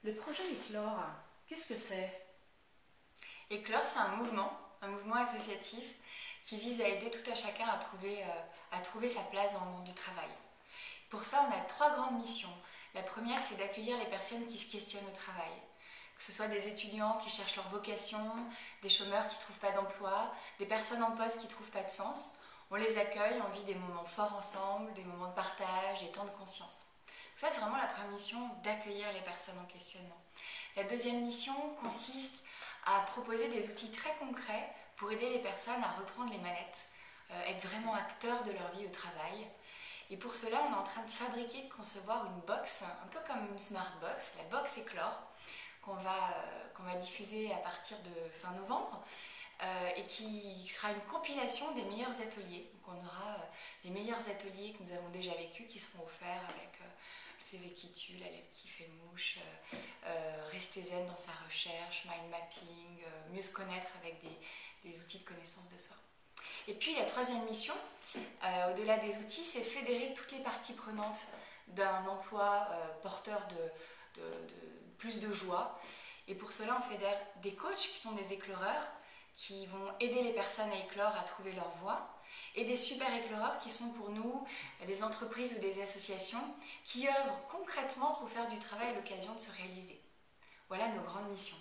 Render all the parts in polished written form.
Le projet Éclore, qu'est-ce que c'est? Éclore, c'est un mouvement associatif qui vise à aider tout à chacun à trouver sa place dans le monde du travail. Pour ça, on a trois grandes missions. La première, c'est d'accueillir les personnes qui se questionnent au travail. Que ce soit des étudiants qui cherchent leur vocation, des chômeurs qui ne trouvent pas d'emploi, des personnes en poste qui ne trouvent pas de sens. On les accueille, on vit des moments forts ensemble, des moments de partage, des temps de conscience. Ça, c'est vraiment la première mission, d'accueillir les personnes en questionnement. La deuxième mission consiste à proposer des outils très concrets pour aider les personnes à reprendre les manettes, être vraiment acteurs de leur vie au travail. Et pour cela, on est en train de fabriquer, de concevoir une box, un peu comme une smart box, la box Éclore, qu'on va diffuser à partir de fin novembre, et qui sera une compilation des meilleurs ateliers. Donc on aura les meilleurs ateliers que nous avons déjà vécus qui seront offerts avec le CV qui tue, la lettre qui fait mouche, rester zen dans sa recherche, mind mapping, mieux se connaître avec des outils de connaissance de soi. Et puis la troisième mission, au-delà des outils, c'est fédérer toutes les parties prenantes d'un emploi porteur de plus de joie. Et pour cela, on fédère des coachs qui sont des éclaireurs, qui vont aider les personnes à éclore, à trouver leur voie, et des super éclaireurs qui sont pour nous des entreprises ou des associations qui œuvrent concrètement pour faire du travail l'occasion de se réaliser. Voilà nos grandes missions.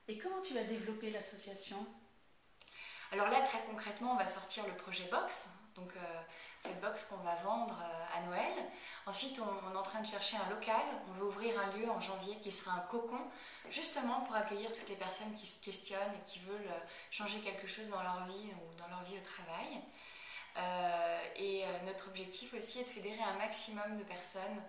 Et comment tu vas développer l'association? Alors là, très concrètement, on va sortir le projet Box, donc cette box qu'on va vendre à Noël. Ensuite, on est en train de chercher un local. On veut ouvrir un lieu en janvier qui sera un cocon, justement pour accueillir toutes les personnes qui se questionnent et qui veulent changer quelque chose dans leur vie ou dans leur vie au travail. Notre objectif aussi est de fédérer un maximum de personnes,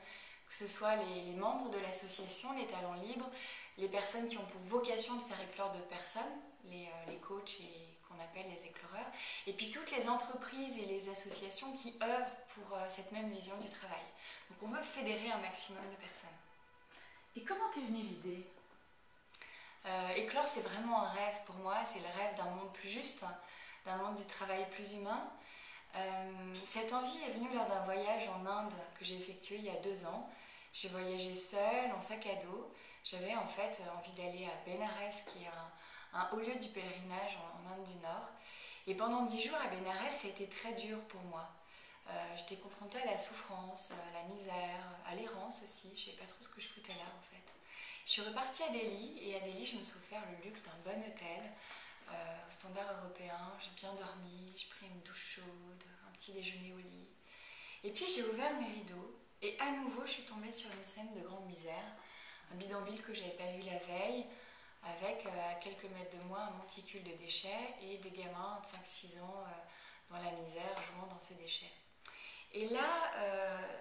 que ce soit les membres de l'association, les talents libres, les personnes qui ont pour vocation de faire éclore d'autres personnes, les coachs et qu'on appelle les éclaireurs, et puis toutes les entreprises et les associations qui œuvrent pour cette même vision du travail. Donc on veut fédérer un maximum de personnes. Et comment t'es venue l'idée? Éclore, c'est vraiment un rêve pour moi, c'est le rêve d'un monde plus juste, d'un monde du travail plus humain. Cette envie est venue lors d'un voyage en Inde que j'ai effectué il y a 2 ans. J'ai voyagé seule, en sac à dos. J'avais en fait envie d'aller à Bénarès, qui est un haut lieu du pèlerinage en Inde du Nord. Et pendant 10 jours à Bénarès, ça a été très dur pour moi. J'étais confrontée à la souffrance, à la misère, à l'errance aussi. Je ne savais pas trop ce que je foutais là en fait. Je suis repartie à Delhi et à Delhi, je me suis offert le luxe d'un bon hôtel au standard européen. J'ai bien dormi, j'ai pris une douche chaude, un petit déjeuner au lit. Et puis j'ai ouvert mes rideaux et à nouveau, je suis tombée sur une scène de grande misère. Un bidonville que je n'avais pas vu la veille, avec à quelques mètres de moi un monticule de déchets et des gamins de 5-6 ans dans la misère jouant dans ces déchets. Et là,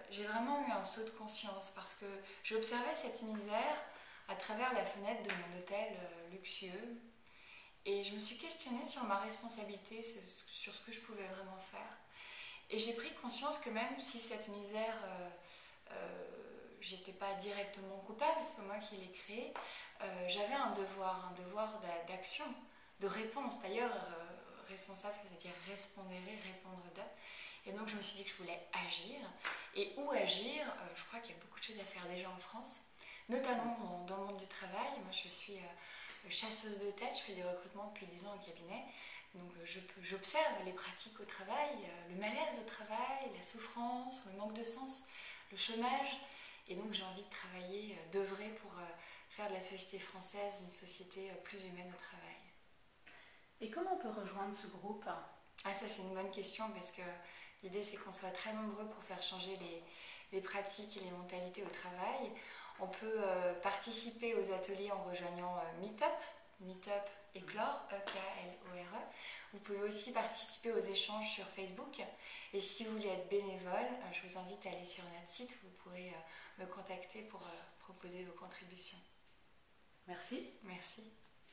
j'ai vraiment eu un saut de conscience parce que j'observais cette misère à travers la fenêtre de mon hôtel luxueux et je me suis questionnée sur ma responsabilité, sur ce que je pouvais vraiment faire. Et j'ai pris conscience que même si cette misère, j'étais pas directement coupable, c'est pas moi qui l'ai créée, j'avais un devoir d'action, de réponse. D'ailleurs, responsable, c'est-à-dire respondere, répondre de. Et donc je me suis dit que je voulais agir. Et où agir? Je crois qu'il y a beaucoup de choses à faire déjà en France, notamment dans le monde du travail. Moi, je suis chasseuse de tête, je fais des recrutements depuis 10 ans en cabinet. Donc j'observe les pratiques au travail, le malaise au travail, la souffrance, le manque de sens, le chômage. Et donc j'ai envie de travailler, d'œuvrer pour faire de la société française une société plus humaine au travail. Et comment on peut rejoindre ce groupe? Ah, ça c'est une bonne question parce que l'idée c'est qu'on soit très nombreux pour faire changer les pratiques et les mentalités au travail. On peut participer aux ateliers en rejoignant Meetup Éclore, E-K-L-O-R-E. Vous pouvez aussi participer aux échanges sur Facebook. Et si vous voulez être bénévole, je vous invite à aller sur notre site. Vous pourrez me contacter pour proposer vos contributions. Merci. Merci.